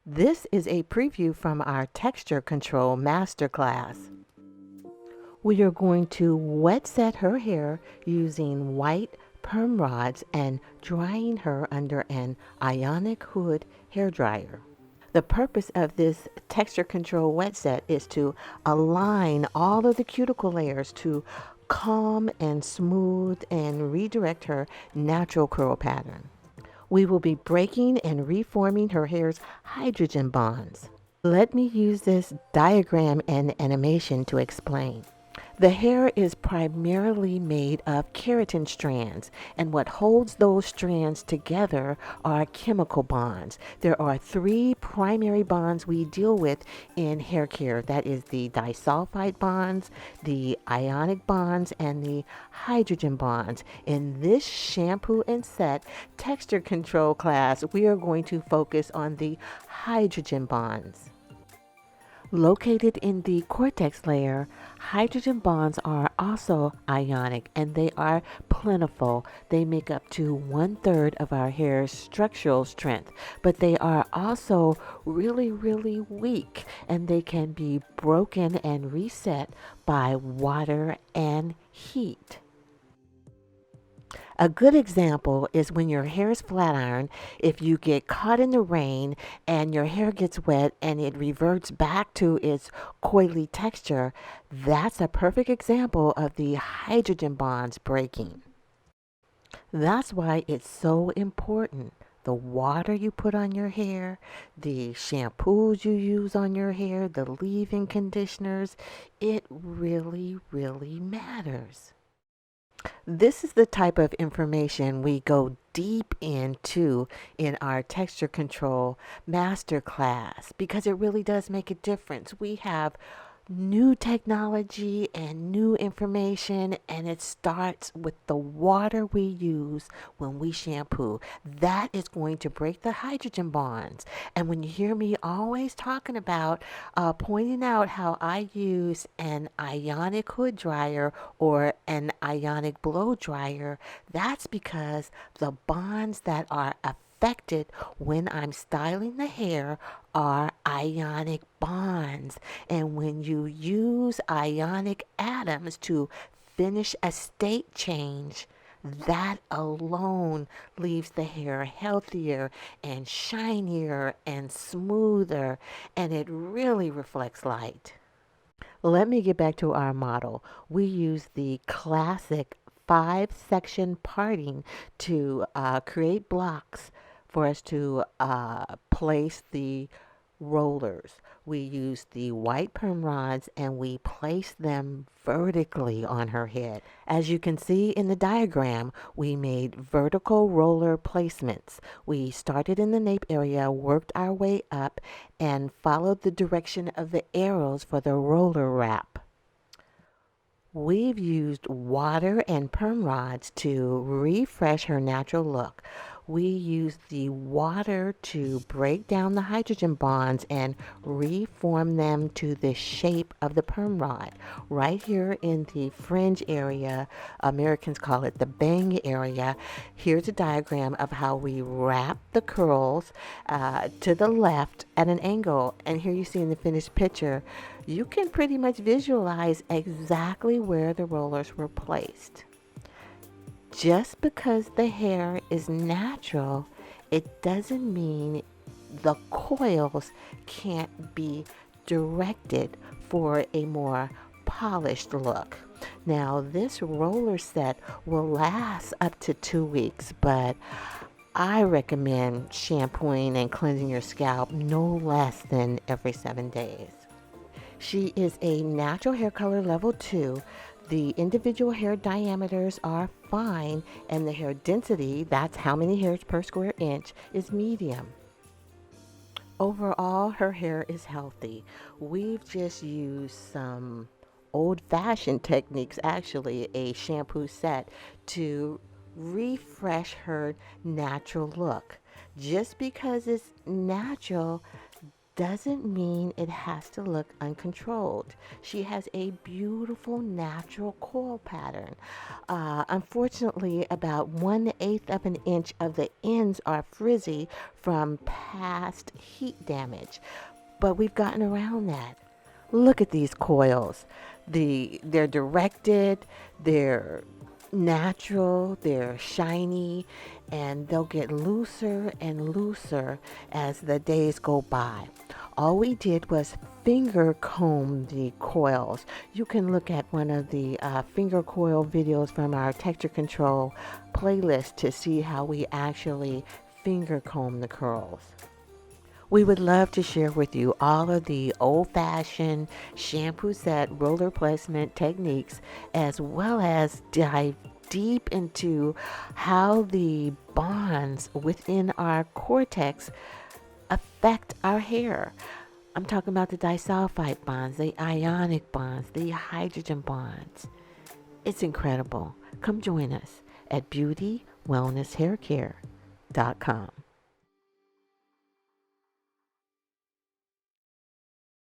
This is a preview from our texture control masterclass. We are going to wet set her hair using white perm rods and drying her under an ionic hood hair dryer. The purpose of this texture control wet set is to align all of the cuticle layers to calm and smooth and redirect her natural curl pattern. We will be breaking and reforming her hair's hydrogen bonds. Let me use this diagram and animation to explain. The hair is primarily made of keratin strands, and what holds those strands together are chemical bonds. There are three primary bonds we deal with in hair care. That is the disulfide bonds, the ionic bonds, and the hydrogen bonds. In this shampoo and set texture control class, we are going to focus on the hydrogen bonds. Located in the cortex layer, hydrogen bonds are also ionic and they are plentiful. They make up to 1/3 of our hair's structural strength, but they are also really weak and they can be broken and reset by water and heat. A good example is when your hair is flat ironed, if you get caught in the rain and your hair gets wet and it reverts back to its coily texture, that's a perfect example of the hydrogen bonds breaking. That's why it's so important. The water you put on your hair, the shampoos you use on your hair, the leave-in conditioners, it really matters. This is the type of information we go deep into in our texture control masterclass because it really does make a difference. We have new technology and new information, and it starts with the water we use when we shampoo. That is going to break the hydrogen bonds. And when you hear me always talking about pointing out how I use an ionic hood dryer or an ionic blow dryer, that's because the bonds that are affected when I'm styling the hair are ionic bonds. And when you use ionic atoms to finish a state change, that alone leaves the hair healthier and shinier and smoother, and it really reflects light. Let me get back to our model. We use the classic 5-section parting to create blocks for us to place the rollers. We use the white perm rods and we place them vertically on her head. As you can see in the diagram, we made vertical roller placements. We started in the nape area, worked our way up, and followed the direction of the arrows for the roller wrap. We've used water and perm rods to refresh her natural look. We use the water to break down the hydrogen bonds and reform them to the shape of the perm rod. Right here in the fringe area, Americans call it the bang area. Here's a diagram of how we wrap the curls to the left at an angle. And here you see in the finished picture, you can pretty much visualize exactly where the rollers were placed. Just because the hair is natural, it doesn't mean the coils can't be directed for a more polished look. Now, this roller set will last up to 2 weeks, but I recommend shampooing and cleansing your scalp no less than every 7 days. She is a natural hair color level 2. The individual hair diameters are fine, and the hair density, that's how many hairs per square inch, is medium. Overall, her hair is healthy. We've just used some old-fashioned techniques, actually, a shampoo set, to refresh her natural look. Just because it's natural doesn't mean it has to look uncontrolled. She has a beautiful natural coil pattern. Unfortunately, about 1/8 of an inch of the ends are frizzy from past heat damage, but we've gotten around that. Look at these coils. They're directed, they're natural, they're shiny, and they'll get looser and looser as the days go by. All we did was finger comb the coils. You can look at one of the finger coil videos from our texture control playlist to see how we actually finger comb the curls. We would love to share with you all of the old-fashioned shampoo set roller placement techniques, as well as dive deep into how the bonds within our cortex affect our hair. I'm talking about the disulfide bonds, the ionic bonds, the hydrogen bonds. It's incredible. Come join us at beautywellnesshaircare.com.